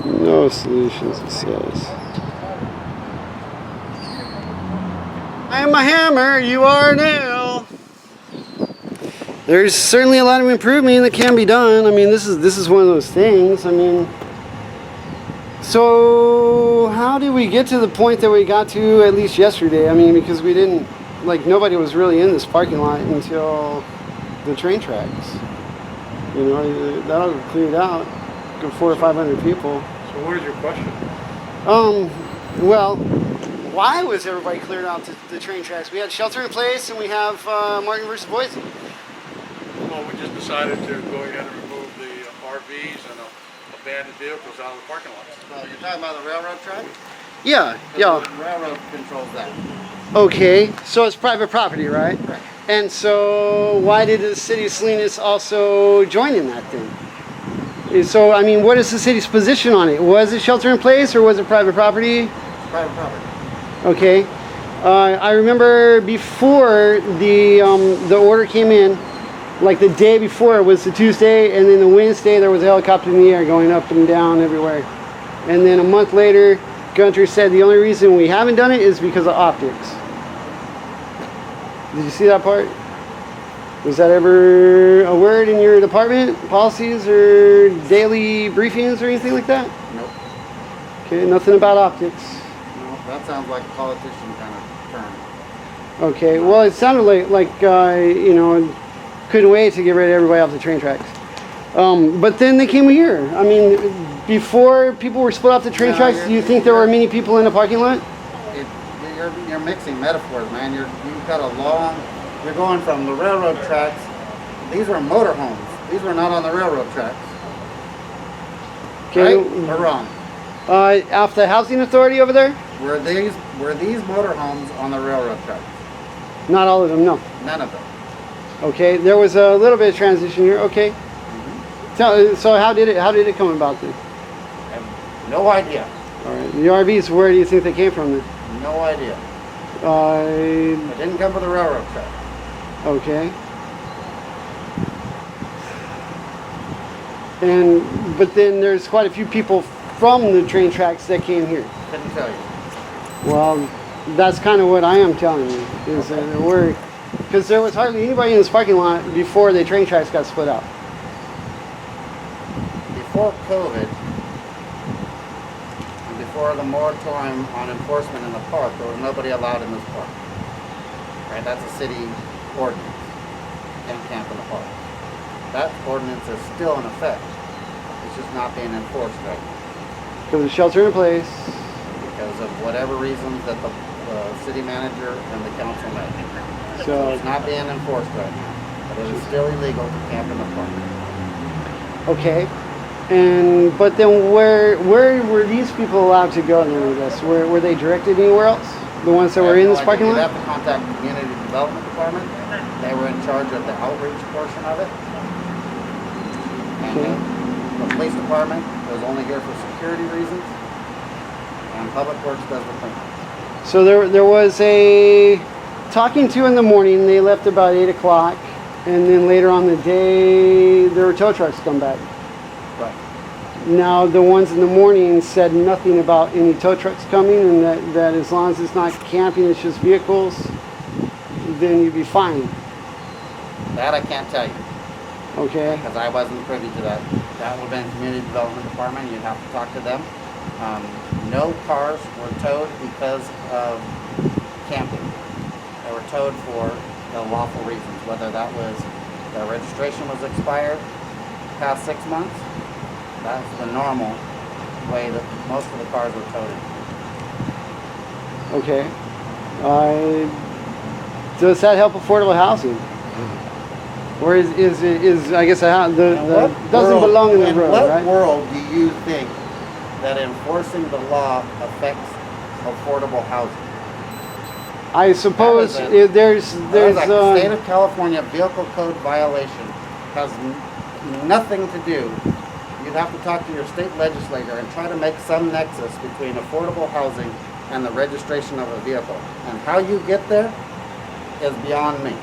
No solutions, it says. I am a hammer, you are a nail. There's certainly a lot of improvement that can be done. I mean, this is one of those things. I mean, so how did we get to the point that we got to at least yesterday? I mean, because we didn't, like, nobody was really in this parking lot until the train tracks. You know, that all cleared out. Good 400 or 500 people. So what is your question? Well, why was everybody cleared out the train tracks? We had shelter in place, and we have Martin versus Boise. Well, we just decided to go ahead and remove the RVs and abandoned vehicles out of the parking lots. So you're talking about the railroad track? Yeah. The railroad controls that. Okay, so it's private property, right? Right. And so why did the city of Salinas also join in that thing? So, I mean, what is the city's position on it? Was it shelter in place or was it private property? It's private property. Okay. I remember before the order came in, like the day before was the Tuesday, and then the Wednesday there was a helicopter in the air going up and down everywhere. And then a month later, Gunter said the only reason we haven't done it is because of optics. Did you see that part? Was that ever a word in your department policies or daily briefings or anything like that? Nope. Okay, nothing about optics. No, that sounds like a politician kind of term. Okay, well, it sounded like you know, couldn't wait to get rid of everybody off the train tracks. But then they came here. I mean, before people were split off the train tracks, do you think there were many people in the parking lot? You're mixing metaphors, man. You've got a long. You're going from the railroad tracks. These are motor homes. These were not on the railroad tracks. Okay. Right or wrong? Off the housing authority over there? Were these motor homes on the railroad tracks? Not all of them, no. None of them. Okay, there was a little bit of transition here. Okay. So how did it come about then? I have no idea. All right. The RVs, where do you think they came from then? No idea. It didn't come from the railroad track. Okay. But then there's quite a few people from the train tracks that came here. Couldn't tell you. Well, that's kind of what I am telling you, is that there were, because there was hardly anybody in this parking lot before the train tracks got split out. Before COVID, and before the moratorium on enforcement in the park, there was nobody allowed in this park. Right? That's a city ordinance. Can't camp in the park. That ordinance is still in effect. It's just not being enforced right now. Because of shelter in place. Because of whatever reasons that the city manager and the council made. So It's not being enforced right now. But it is still illegal to camp in the park. okay. But then where were these people allowed to go then, I guess? Were they directed anywhere else? The ones that were in this parking You'd lot? have to contact the community development department. They were in charge of the outreach portion of it. And the police department was only here for security reasons. And Public Works does the cleanup. So there was a talking to in the morning. They left about 8 o'clock. And then later on the day, there were tow trucks come back. Right. Now, the ones in the morning said nothing about any tow trucks coming, and that as long as it's not camping, it's just vehicles, then you'd be fine. That I can't tell you. Okay. Because I wasn't privy to that. That would have been community development department. You'd have to talk to them. No cars were towed because of camping. They were towed for the lawful reasons, whether that was their registration was expired past 6 months. That's the normal way that most of the cars were towed. Okay. Does that help affordable housing? Or is I guess doesn't belong in the road, right? In what world do you think that enforcing the law affects affordable housing? I suppose there's a state of California vehicle code violation has nothing to do. You'd have to talk to your state legislator and try to make some nexus between affordable housing and the registration of a vehicle. And how you get there is beyond me.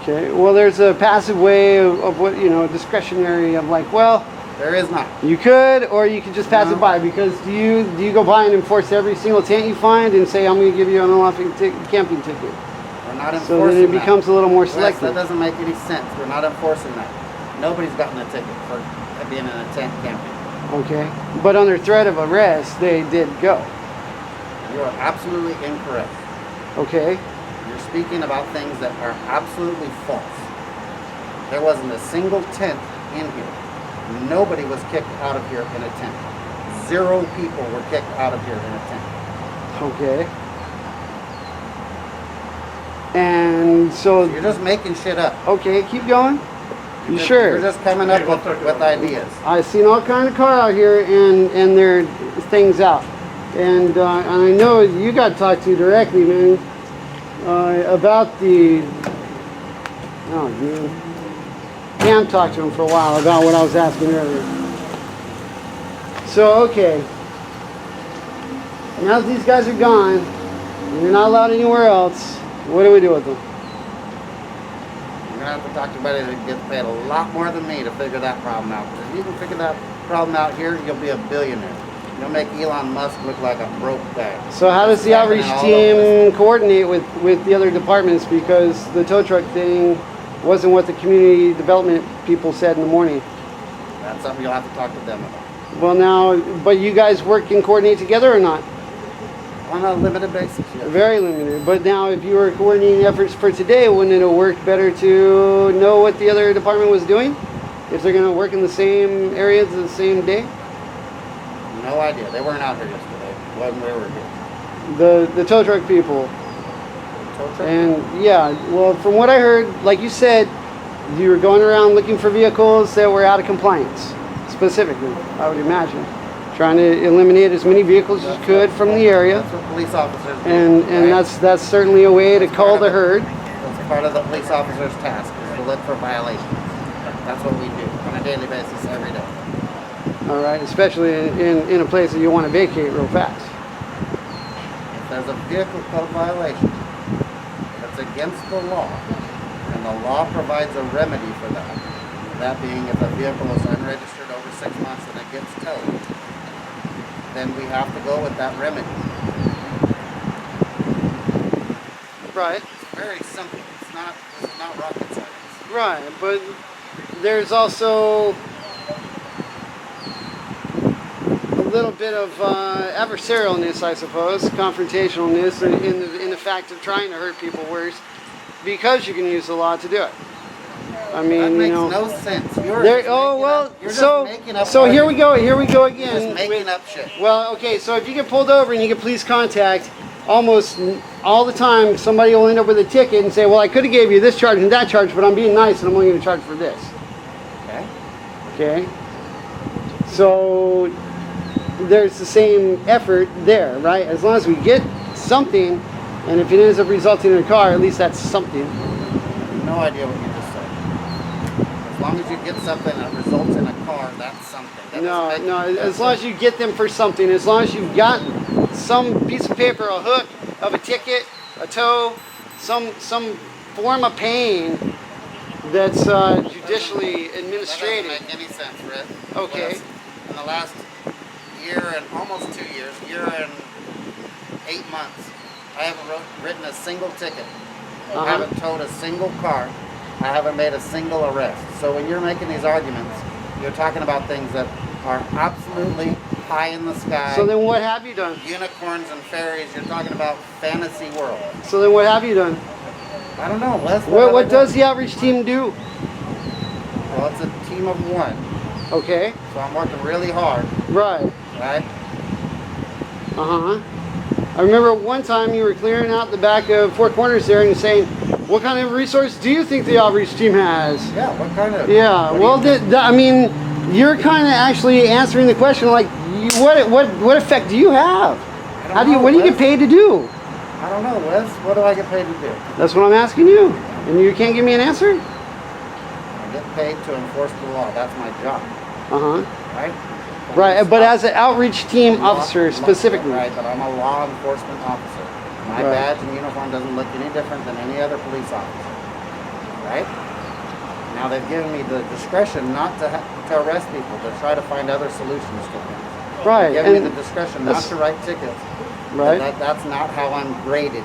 Okay, well, there's a passive way of what, discretionary of like, well, There is not. You could, or you could just pass No. it by. Because do you go by and enforce every single tent you find and say I'm going to give you an unlawful camping ticket? We're not enforcing So then it becomes a little more Wes, selective. that doesn't make any sense. We're not enforcing that. Nobody's gotten a ticket for being in a tent camping. Okay, but under threat of arrest, they did go. You are absolutely incorrect. Okay, You're speaking about things that are absolutely false. There wasn't a single tent in here. Nobody was kicked out of here in a tent. 0 people were kicked out of here in a tent. okay. And so, You're just making shit up. okay, keep going. You You're sure? just coming up with ideas. I've seen all kind of car out here, and there are things out, and I know you got talked to directly, man, about the. Oh, dude. Pam talked to him for a while about what I was asking earlier. So okay, now that these guys are gone, and you're not allowed anywhere else. What do we do with them? You're gonna have to talk to somebody that gets paid a lot more than me to figure that problem out. Because if you can figure that problem out here, you'll be a billionaire. You'll make Elon Musk look like a broke guy. So how does the It's happening outreach all over team coordinate with the other departments? Because the tow truck thing wasn't what the community development people said in the morning. That's something you'll have to talk to them about. Well now, but you guys work and coordinate together or not? On a limited basis, yes. Very limited. But now if you were coordinating efforts for today, wouldn't it have worked better to know what the other department was doing? If they're going to work in the same areas the same day? No idea. They weren't out here yesterday when we were here. The tow truck people. Tow truck? And yeah, well, from what I heard, like you said, you were going around looking for vehicles that were out of compliance, specifically, I would imagine. Trying to eliminate as many vehicles as you could from the area. That's what police officers do. And right? that's certainly a way to cull the herd. That's part of the police officer's task, is to look for violations. That's what we do on a daily basis every day. All right, especially in a place that you want to vacate real fast. If there's a vehicle code violation that's against the law, and the law provides a remedy for that, that being if a vehicle is unregistered over 6 months and it gets towed, then we have to go with that remedy. Right. It's very simple. It's not rocket science. Right, but there's also a little bit of adversarialness, I suppose, confrontationalness in the fact of trying to hurt people worse, because you can use the law to do it. I mean, That makes you know, no sense. You're there. just Oh making well, up- you're just so making up here we arguments. go. Here we go You're again. just making up shit. Well, okay, so if you get pulled over and you get police contact, almost all the time somebody will end up with a ticket and say, well, I could have gave you this charge and that charge, but I'm being nice and I'm only going to charge for this. Okay. Okay? So there's the same effort there, right? As long as we get something, and if it ends up resulting in a car, at least that's something. No idea what you just said. As long as you get something that results in a car, that's something. That No, doesn't make- as that's long as you get them for something, as long as you've got some piece of paper, a hook of a ticket, a tow, some form of paying that's judicially That administrated. doesn't make any sense, Rick. Okay. Wes, in the last year and almost 2 years, year and 8 months, I haven't written a single ticket. I haven't towed a single car. I haven't made a single arrest. So when you're making these arguments, you're talking about things that are absolutely pie in the sky. So then what have you done? Unicorns and fairies. You're talking about fantasy world. So then what have you done? I don't know, Les. What does the outreach team do? Well, it's a team of one. Okay, So I'm working really hard, right. right? Uh-huh. I remember one time you were clearing out the back of Four Corners there and saying, what kind of resource do you think the outreach team has? Yeah, what kind of... Yeah, what do well, you think? I mean, you're kind of actually answering the question like, what effect do you have? I don't know, What do you Wes. get paid to do? I don't know, Wes. What do I get paid to do? That's what I'm asking you. And you can't give me an answer? I get paid to enforce the law. That's my job, Uh-huh. right? Right, but as an outreach team officer specifically. Right, but I'm a law enforcement officer. My Right. badge and uniform doesn't look any different than any other police officer, right? Now they've given me the discretion not to arrest people, to try to find other solutions to things. Right. They've given me And the discretion not to write tickets. right. That's not how I'm graded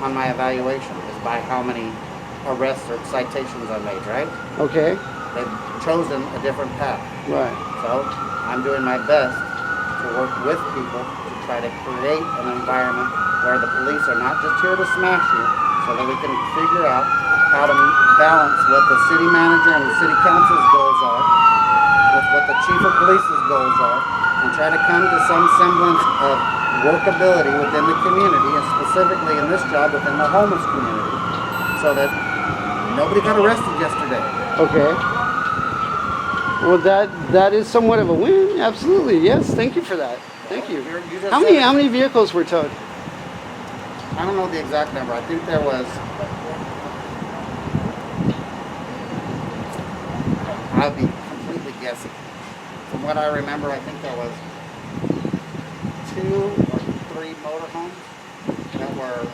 on my evaluation, is by how many arrests or citations I made, right? Okay. They've chosen a different path. Right. So I'm doing my best to work with people to try to create an environment where the police are not just here to smash you, so that we can figure out how to balance what the city manager and the city council's goals are with what the chief of police's goals are, and try to come to some semblance of workability within the community, and specifically in this job within the homeless community, so that nobody got arrested yesterday. Okay. Well, that is somewhat of a win. Absolutely. Yes. Thank you for that. Thank you. You just How said many it. vehicles were towed? I don't know the exact number. I think there was, I'll be completely guessing. From what I remember, I think there was 2 or 3 motorhomes that were,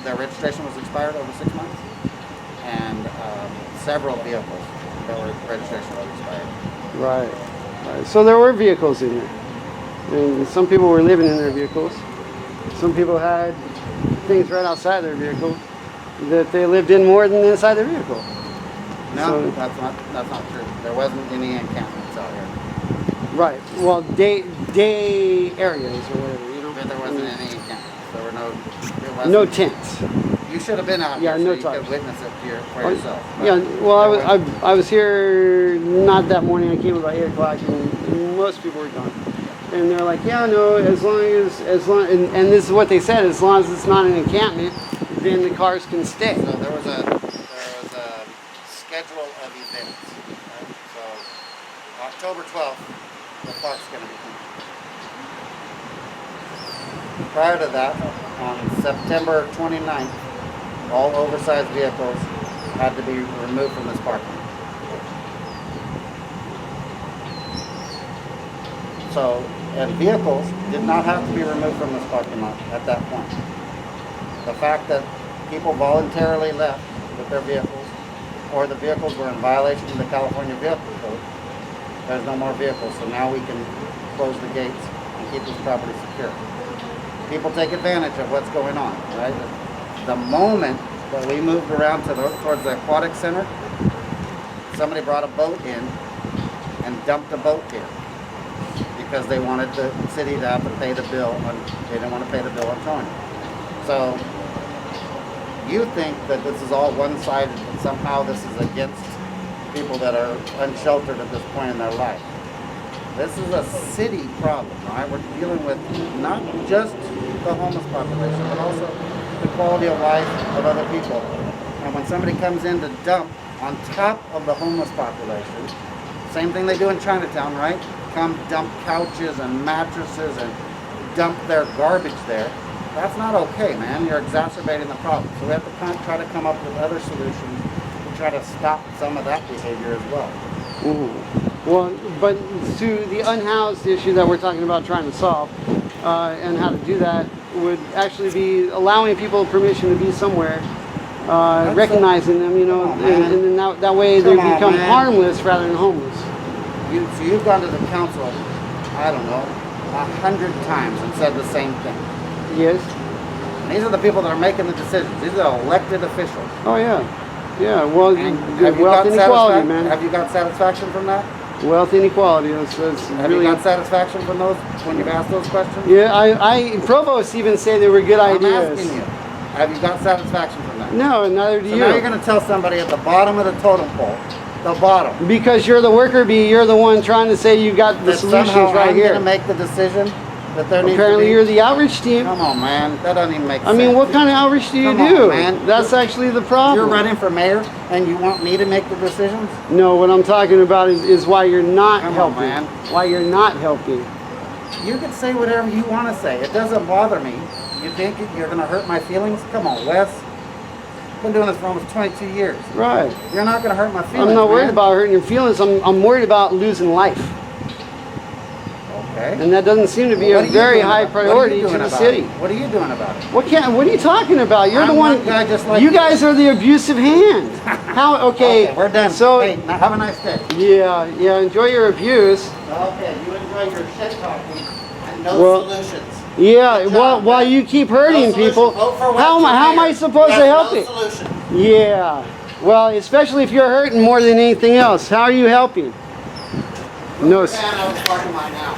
their registration was expired over 6 months, and several vehicles that were registration was expired. Right. Right. So there were vehicles in there, and some people were living in their vehicles. Some people had things right outside their vehicle that they lived in more than inside their vehicle. No, So- that's not true. There wasn't any encampments out here. Right. Well, day areas or whatever, you know. But there wasn't any encampments. There were no. It wasn't, No tents. You should have been out Yeah, here no so you tarps. could witness it for Oh, yourself. But Yeah. Well, there was- I was here not that morning. I came about 8 o'clock, and most people were gone. And they're like, yeah, no, as long, and this is what they said, as long as it's not an encampment, then the cars can stay. So there was a schedule of events. Right? So October 12th, the park's going to be clean. Prior to that, on September 29th, all oversized vehicles had to be removed from this parking lot. So, and vehicles did not have to be removed from this parking lot at that point. The fact that people voluntarily left with their vehicles, or the vehicles were in violation of the California Vehicle Code, there's no more vehicles, so now we can close the gates and keep this property secure. People take advantage of what's going on, right? The moment that we moved around towards the aquatic center, somebody brought a boat in and dumped a boat here because they wanted the city to have to pay the bill. They didn't want to pay the bill on towing. So you think that this is all one-sided, and somehow this is against people that are unsheltered at this point in their life. This is a city problem, right? We're dealing with not just the homeless population, but also the quality of life of other people. And when somebody comes in to dump on top of the homeless population, same thing they do in Chinatown, right? Come dump couches and mattresses and dump their garbage there. That's not okay, man. You're exacerbating the problem. So we have to try to come up with other solutions to try to stop some of that behavior as well. Well, but to the unhoused issue that we're talking about trying to solve, and how to do that would actually be allowing people permission to be somewhere, recognizing them, you know, Come on, man. and then that way they Come on, become man. harmless rather than homeless. So you've gone to the council, I don't know, 100 times and said the same thing. Yes. And these are the people that are making the decisions. These are elected officials. Oh yeah. Yeah. Well, And wealth inequality, man. Have you got satisfaction from that? Wealth inequality. That's Have really. you got satisfaction from those when you've asked those questions? Yeah. I provosts even say they were good I'm ideas. asking you. Have you got satisfaction from that? No, neither do So you. now you're going to tell somebody at the bottom of the totem pole, the bottom, Because you're the worker bee, you're the one trying to say you got the that solutions somehow right I'm here. going to make the decision that there needs to Apparently be. you're the outreach team. Come on, man. That doesn't even make sense. I mean, what kind of outreach do you Come on, do? man. That's actually the problem. You're running for mayor and you want me to make the decisions? No, what I'm talking about is why you're not Come on, helping. man. Why you're not helping. You can say whatever you want to say. It doesn't bother me. You think you're going to hurt my feelings? Come on, Wes. I've been doing this for almost 22 years. Right. You're not going to hurt my feelings, I'm not worried man. about hurting your feelings. I'm worried about losing life. Okay. And that doesn't seem to be What a are you very doing high about- what are priority you to doing the about city. it? What are you doing about it? What are you talking about? You're the I'm one. one guy just like you you. guys are the abusive hand. How? Okay. We're done. So hey, now have a nice day. yeah. Enjoy your abuse. Okay, you enjoy your shit talking and no Well, solutions. Yeah. Good Well, job, while man. you keep No hurting solution. people, Vote for how West am I Mayor. supposed He to has help no you? solution. Yeah. Well, especially if you're hurting more than anything else. How are you helping? No. Man, I was parking mine now.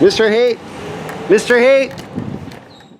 Mr. Hate. Mr. Hate.